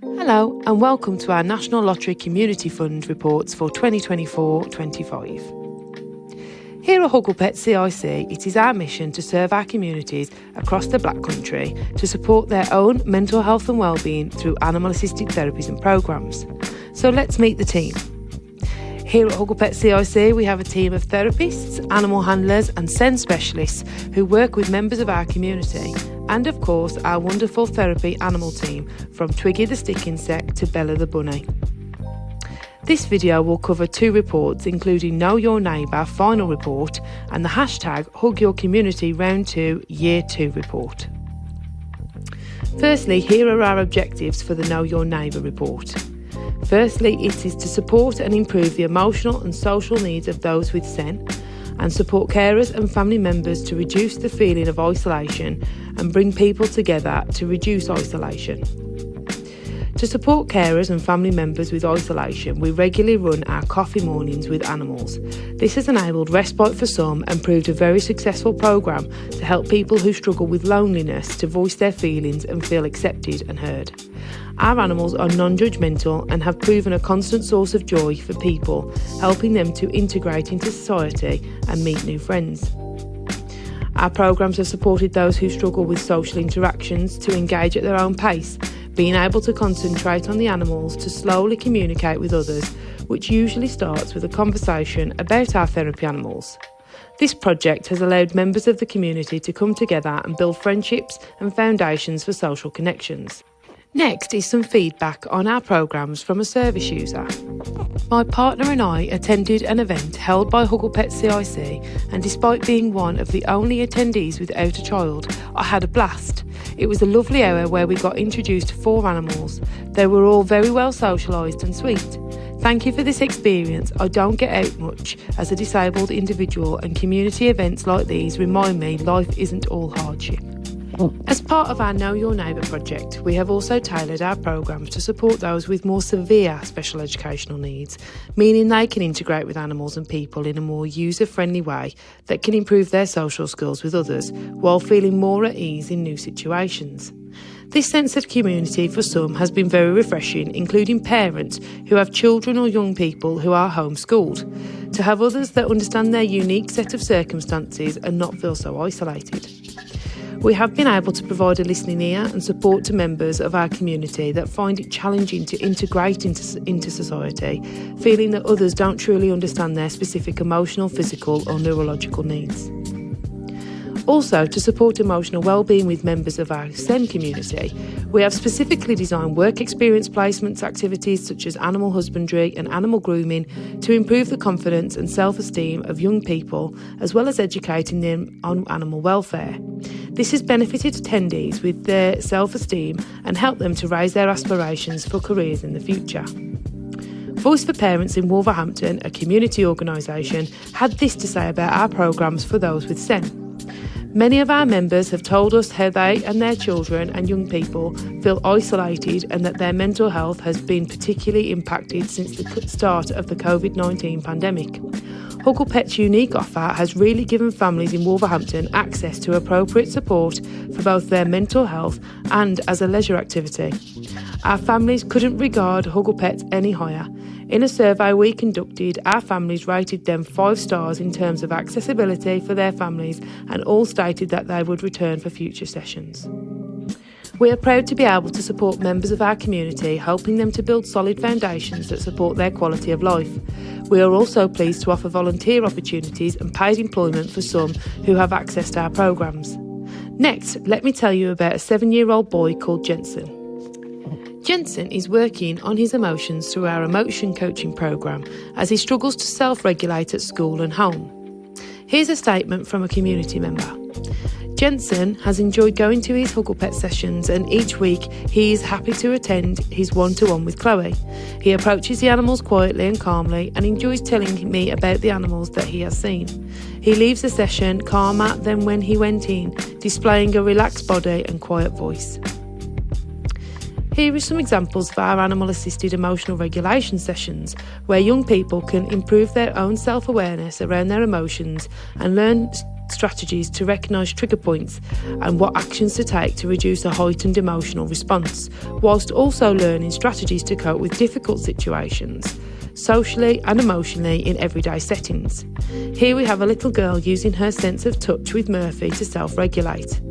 Hello and welcome to our National Lottery Community Fund reports for 2024-25. Here at HugglePetsCIC, it is our mission to serve our communities across the Black Country to support their own mental health and wellbeing through animal-assisted therapies and programmes. So let's meet the team. Here at HugglePetsCIC, we have a team of therapists, animal handlers and SEND specialists who work with members of our community. And of course, our wonderful therapy animal team, from Twiggy the stick insect to Bella the bunny. This video will cover 2 reports, including Know Your Neighbour final report and the hashtag Hug Your Community Round 2 Year 2 report. Firstly, here are our objectives for the Know Your Neighbour report. Firstly, it is to support and improve the emotional and social needs of those with SEN, and support carers and family members to reduce the feeling of isolation and bring people together to reduce isolation. To support carers and family members with isolation, we regularly run our coffee mornings with animals. This has enabled respite for some and proved a very successful programme to help people who struggle with loneliness to voice their feelings and feel accepted and heard. Our animals are non-judgmental and have proven a constant source of joy for people, helping them to integrate into society and meet new friends. Our programmes have supported those who struggle with social interactions to engage at their own pace, being able to concentrate on the animals to slowly communicate with others, which usually starts with a conversation about our therapy animals. This project has allowed members of the community to come together and build friendships and foundations for social connections. Next is some feedback on our programmes from a service user. My partner and I attended an event held by HugglePetsCIC, and despite being one of the only attendees without a child, I had a blast. It was a lovely hour where we got introduced to 4 animals. They were all very well socialised and sweet. Thank you for this experience. I don't get out much as a disabled individual, and community events like these remind me life isn't all hardship. As part of our Know Your Neighbour project, we have also tailored our programmes to support those with more severe special educational needs, meaning they can integrate with animals and people in a more user-friendly way that can improve their social skills with others while feeling more at ease in new situations. This sense of community for some has been very refreshing, including parents who have children or young people who are homeschooled, to have others that understand their unique set of circumstances and not feel so isolated. We have been able to provide a listening ear and support to members of our community that find it challenging to integrate into society, feeling that others don't truly understand their specific emotional, physical or neurological needs. Also, to support emotional wellbeing with members of our SEN community, we have specifically designed work experience placements activities such as animal husbandry and animal grooming to improve the confidence and self-esteem of young people, as well as educating them on animal welfare. This has benefited attendees with their self-esteem and helped them to raise their aspirations for careers in the future. Voice for Parents in Wolverhampton, a community organisation, had this to say about our programmes for those with SEN. Many of our members have told us how they and their children and young people feel isolated and that their mental health has been particularly impacted since the start of the COVID-19 pandemic. HugglePet's unique offer has really given families in Wolverhampton access to appropriate support for both their mental health and as a leisure activity. Our families couldn't regard HugglePets any higher. In a survey we conducted, our families rated them 5 stars in terms of accessibility for their families, and all stated that they would return for future sessions. We are proud to be able to support members of our community, helping them to build solid foundations that support their quality of life. We are also pleased to offer volunteer opportunities and paid employment for some who have access to our programmes. Next, let me tell you about a 7-year-old boy called Jensen. Jensen is working on his emotions through our emotion coaching programme as he struggles to self-regulate at school and home. Here's a statement from a community member. Jensen has enjoyed going to his HugglePet sessions, and each week he is happy to attend his one-to-one with Chloe. He approaches the animals quietly and calmly and enjoys telling me about the animals that he has seen. He leaves the session calmer than when he went in, displaying a relaxed body and quiet voice. Here are some examples of our animal-assisted emotional regulation sessions, where young people can improve their own self-awareness around their emotions and learn strategies to recognise trigger points and what actions to take to reduce a heightened emotional response, whilst also learning strategies to cope with difficult situations, socially and emotionally in everyday settings. Here we have a little girl using her sense of touch with Murphy to self-regulate.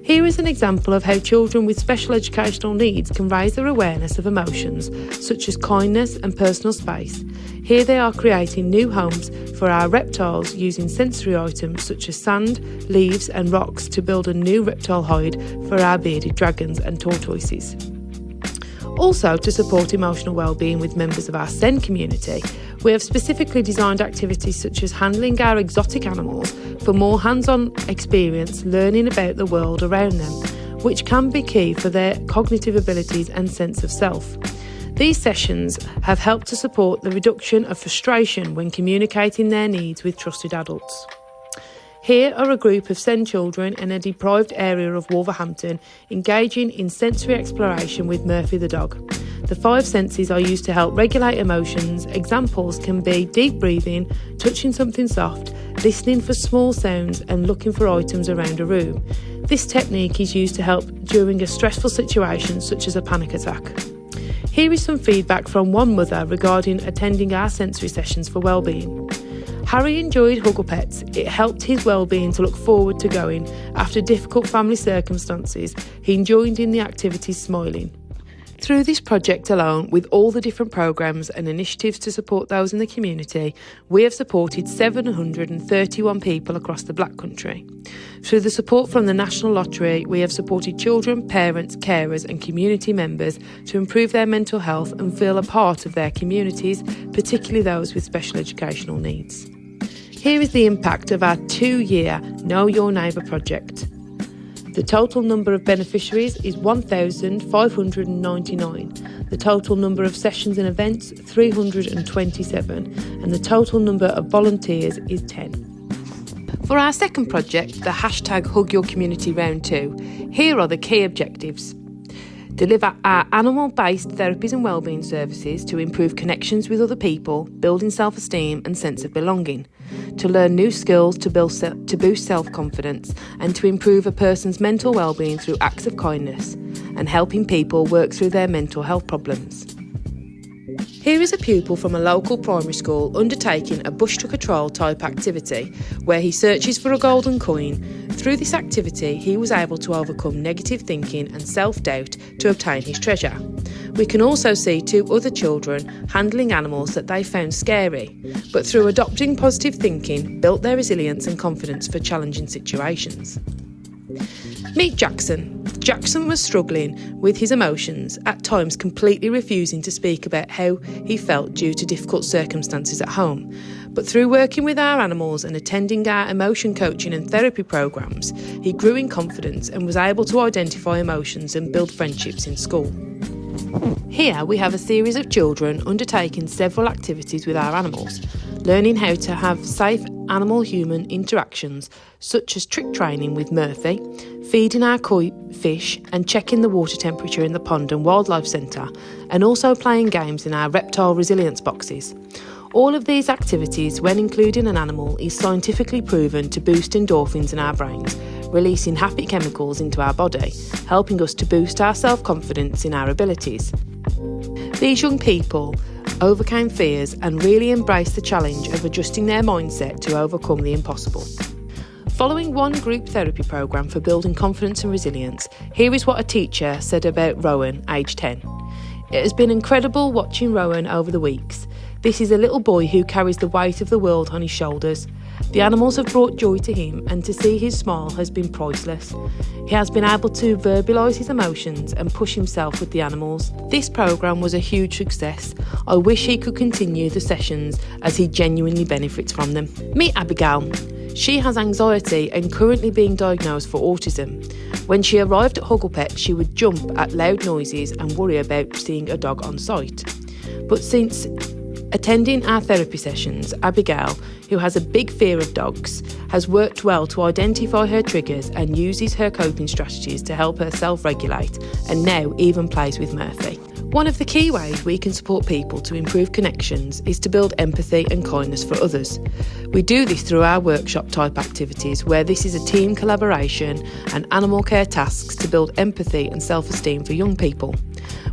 Here is an example of how children with special educational needs can raise their awareness of emotions such as kindness and personal space. Here they are creating new homes for our reptiles using sensory items such as sand, leaves and rocks to build a new reptile hide for our bearded dragons and tortoises. Also, to support emotional well-being with members of our SEN community, we have specifically designed activities such as handling our exotic animals for more hands-on experience learning about the world around them, which can be key for their cognitive abilities and sense of self. These sessions have helped to support the reduction of frustration when communicating their needs with trusted adults. Here are a group of SEN children in a deprived area of Wolverhampton engaging in sensory exploration with Murphy the dog. The 5 senses are used to help regulate emotions. Examples can be deep breathing, touching something soft, listening for small sounds and looking for items around a room. This technique is used to help during a stressful situation such as a panic attack. Here is some feedback from one mother regarding attending our sensory sessions for wellbeing. Harry enjoyed HugglePets. It helped his well-being to look forward to going. After difficult family circumstances, he enjoyed in the activities smiling. Through this project alone, with all the different programmes and initiatives to support those in the community, we have supported 731 people across the Black Country. Through the support from the National Lottery, we have supported children, parents, carers and community members to improve their mental health and feel a part of their communities, particularly those with special educational needs. Here is the impact of our 2-year Know Your Neighbour project. The total number of beneficiaries is 1,599. The total number of sessions and events, 327. And the total number of volunteers is 10. For our second project, the #HugYourCommunity Round 2, here are the key objectives. Deliver our animal-based therapies and wellbeing services to improve connections with other people, building self-esteem and sense of belonging. To learn new skills to boost self-confidence and to improve a person's mental well-being through acts of kindness and helping people work through their mental health problems. Here is a pupil from a local primary school undertaking a bush to control type activity where he searches for a golden coin. Through this activity, he was able to overcome negative thinking and self-doubt to obtain his treasure. We can also see 2 other children handling animals that they found scary, but through adopting positive thinking, built their resilience and confidence for challenging situations. Meet Jackson. Jackson was struggling with his emotions, at times completely refusing to speak about how he felt due to difficult circumstances at home. But through working with our animals and attending our emotion coaching and therapy programs, he grew in confidence and was able to identify emotions and build friendships in school. Here we have a series of children undertaking several activities with our animals, learning how to have safe animal-human interactions such as trick training with Murphy, feeding our koi fish and checking the water temperature in the pond and wildlife centre, and also playing games in our reptile resilience boxes. All of these activities, when including an animal, is scientifically proven to boost endorphins in our brains, releasing happy chemicals into our body, helping us to boost our self-confidence in our abilities. These young people overcame fears and really embraced the challenge of adjusting their mindset to overcome the impossible. Following one group therapy programme for building confidence and resilience, here is what a teacher said about Rowan, aged 10. It has been incredible watching Rowan over the weeks. This is a little boy who carries the weight of the world on his shoulders. The animals have brought joy to him, and to see his smile has been priceless. He has been able to verbalise his emotions and push himself with the animals. This programme was a huge success. I wish he could continue the sessions as he genuinely benefits from them. Meet Abigail. She has anxiety and currently being diagnosed for autism. When she arrived at HugglePet, she would jump at loud noises and worry about seeing a dog on sight. But since attending our therapy sessions, Abigail, who has a big fear of dogs, has worked well to identify her triggers and uses her coping strategies to help her self-regulate, and now even plays with Murphy. One of the key ways we can support people to improve connections is to build empathy and kindness for others. We do this through our workshop type activities, where this is a team collaboration and animal care tasks to build empathy and self-esteem for young people.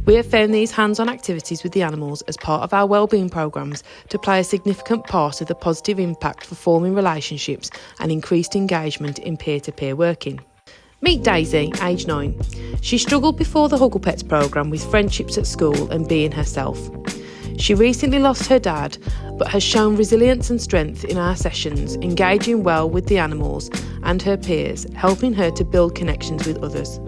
We have found these hands-on activities with the animals as part of our wellbeing programmes to play a significant part of the positive impact for forming relationships and increased engagement in peer-to-peer working. Meet Daisy, aged 9. She struggled before the HugglePets programme with friendships at school and being herself. She recently lost her dad, but has shown resilience and strength in our sessions, engaging well with the animals and her peers, helping her to build connections with others.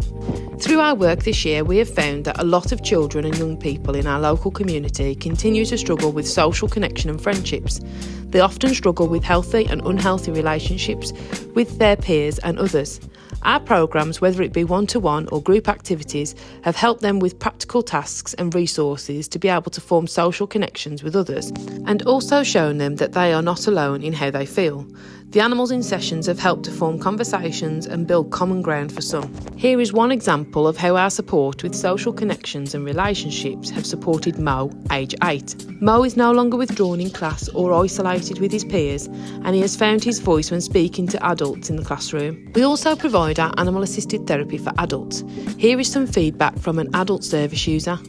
Through our work this year, we have found that a lot of children and young people in our local community continue to struggle with social connection and friendships. They often struggle with healthy and unhealthy relationships with their peers and others. Our programmes, whether it be one-to-one or group activities, have helped them with practical tasks and resources to be able to form social connections with others, and also shown them that they are not alone in how they feel. The animals in sessions have helped to form conversations and build common ground for some. Here is one example of how our support with social connections and relationships have supported Mo, age 8. Mo is no longer withdrawn in class or isolated with his peers, and he has found his voice when speaking to adults in the classroom. We also provide our animal-assisted therapy for adults. Here is some feedback from an adult service user.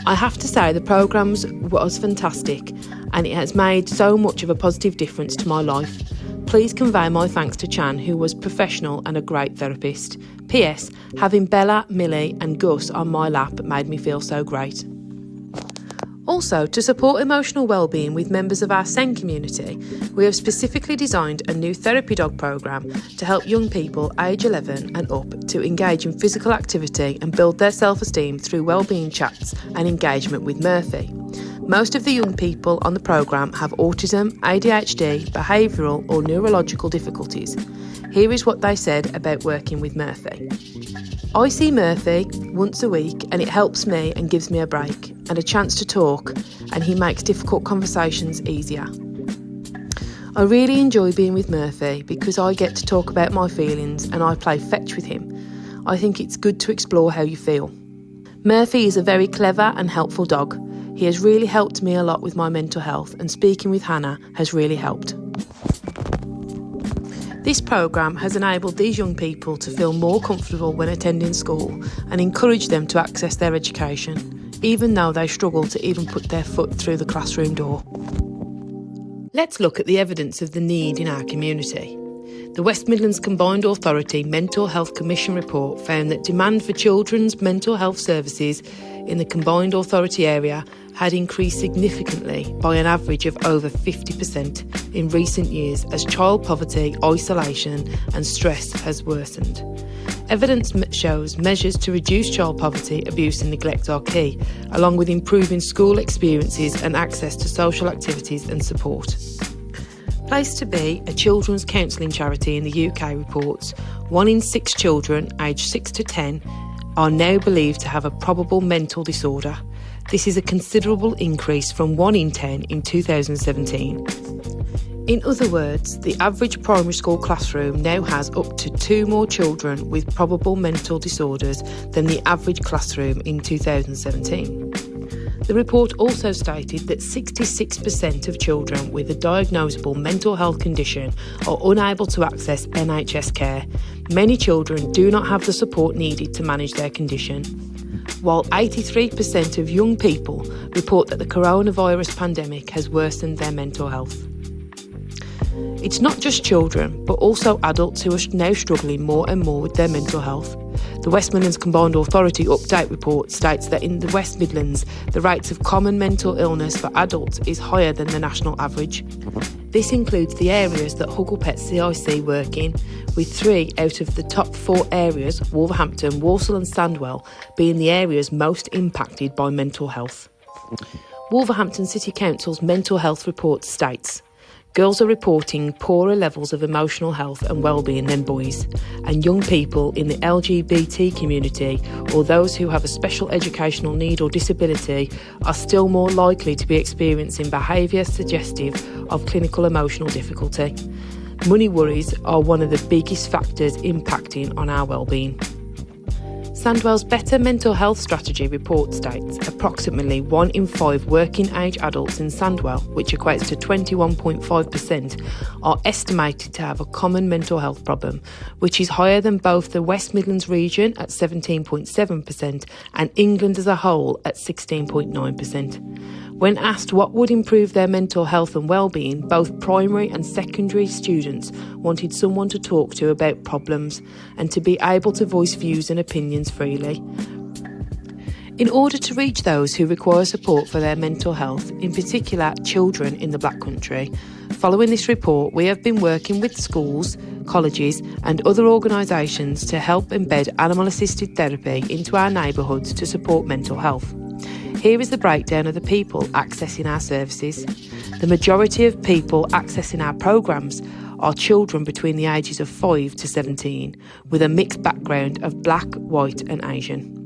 I have to say the programme was fantastic, and it has made so much of a positive difference to my life. Please convey my thanks to Chan, who was professional and a great therapist. P.S. Having Bella, Millie and Gus on my lap made me feel so great. Also, to support emotional wellbeing with members of our SEN community, we have specifically designed a new therapy dog programme to help young people age 11 and up to engage in physical activity and build their self-esteem through wellbeing chats and engagement with Murphy. Most of the young people on the programme have autism, ADHD, behavioural or neurological difficulties. Here is what they said about working with Murphy. I see Murphy once a week and it helps me and gives me a break and a chance to talk, and he makes difficult conversations easier. I really enjoy being with Murphy because I get to talk about my feelings and I play fetch with him. I think it's good to explore how you feel. Murphy is a very clever and helpful dog. He has really helped me a lot with my mental health, and speaking with Hannah has really helped. This programme has enabled these young people to feel more comfortable when attending school and encourage them to access their education, even though they struggle to even put their foot through the classroom door. Let's look at the evidence of the need in our community. The West Midlands Combined Authority Mental Health Commission report found that demand for children's mental health services in the Combined Authority area had increased significantly by an average of over 50% in recent years as child poverty, isolation and stress has worsened. Evidence shows measures to reduce child poverty, abuse and neglect are key, along with improving school experiences and access to social activities and support. Place to Be, a children's counselling charity in the UK, reports 1 in 6 children aged 6 to 10 are now believed to have a probable mental disorder. This is a considerable increase from 1 in 10 in 2017. In other words, the average primary school classroom now has up to 2 more children with probable mental disorders than the average classroom in 2017. The report also stated that 66% of children with a diagnosable mental health condition are unable to access NHS care. Many children do not have the support needed to manage their condition, while 83% of young people report that the coronavirus pandemic has worsened their mental health. It's not just children, but also adults who are now struggling more and more with their mental health. The West Midlands Combined Authority Update report states that in the West Midlands, the rates of common mental illness for adults is higher than the national average. This includes the areas that HugglePetsCIC work in, with 3 out of the top 4 areas, Wolverhampton, Walsall and Sandwell, being the areas most impacted by mental health. Wolverhampton City Council's mental health report states, girls are reporting poorer levels of emotional health and well-being than boys, and young people in the LGBT community or those who have a special educational need or disability are still more likely to be experiencing behaviour suggestive of clinical emotional difficulty. Money worries are one of the biggest factors impacting on our well-being. Sandwell's Better Mental Health Strategy report states approximately 1 in 5 working age adults in Sandwell, which equates to 21.5%, are estimated to have a common mental health problem, which is higher than both the West Midlands region at 17.7% and England as a whole at 16.9%. When asked what would improve their mental health and well-being, both primary and secondary students wanted someone to talk to about problems and to be able to voice views and opinions freely. In order to reach those who require support for their mental health, in particular children in the Black Country, following this report, we have been working with schools, colleges and other organisations to help embed animal-assisted therapy into our neighbourhoods to support mental health. Here is the breakdown of the people accessing our services. The majority of people accessing our programmes are children between the ages of 5 to 17, with a mixed background of Black, White and Asian.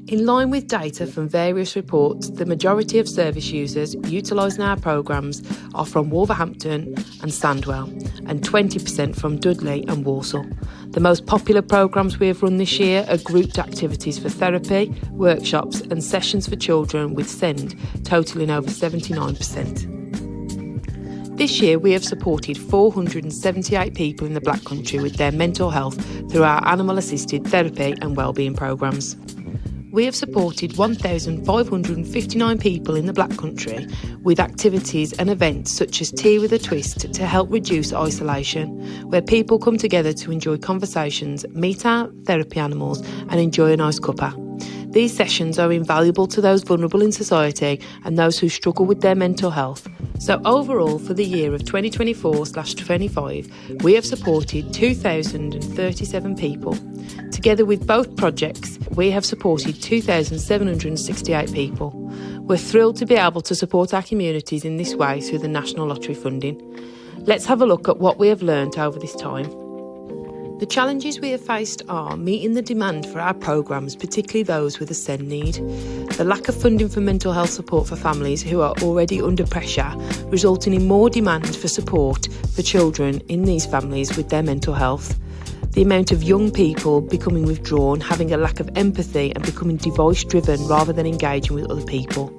In line with data from various reports, the majority of service users utilising our programmes are from Wolverhampton and Sandwell, and 20% from Dudley and Walsall. The most popular programmes we have run this year are grouped activities for therapy, workshops and sessions for children with SEND, totalling over 79%. This year we have supported 478 people in the Black Country with their mental health through our animal-assisted therapy and wellbeing programmes. We have supported 1,559 people in the Black Country with activities and events such as Tea with a Twist to help reduce isolation, where people come together to enjoy conversations, meet our therapy animals and enjoy a nice cuppa. These sessions are invaluable to those vulnerable in society and those who struggle with their mental health. So overall, for the year of 2024/25, we have supported 2,037 people. Together with both projects, we have supported 2,768 people. We're thrilled to be able to support our communities in this way through the National Lottery funding. Let's have a look at what we have learnt over this time. The challenges we have faced are meeting the demand for our programmes, particularly those with a SEND need, the lack of funding for mental health support for families who are already under pressure, resulting in more demand for support for children in these families with their mental health, the amount of young people becoming withdrawn, having a lack of empathy and becoming device-driven rather than engaging with other people.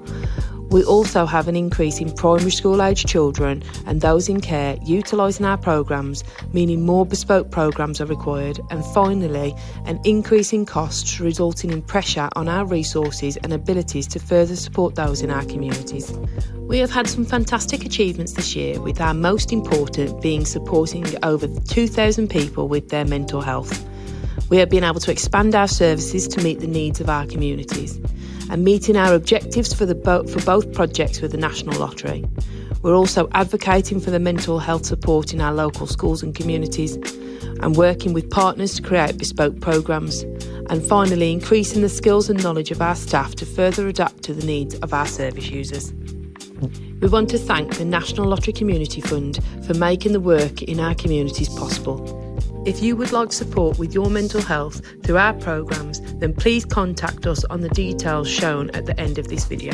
We also have an increase in primary school age children and those in care utilising our programmes, meaning more bespoke programmes are required, and finally an increase in costs resulting in pressure on our resources and abilities to further support those in our communities. We have had some fantastic achievements this year, with our most important being supporting over 2,000 people with their mental health. We have been able to expand our services to meet the needs of our communities and meeting our objectives for both projects with the National Lottery. We're also advocating for the mental health support in our local schools and communities and working with partners to create bespoke programmes, and finally increasing the skills and knowledge of our staff to further adapt to the needs of our service users. We want to thank the National Lottery Community Fund for making the work in our communities possible. If you would like support with your mental health through our programmes, then please contact us on the details shown at the end of this video.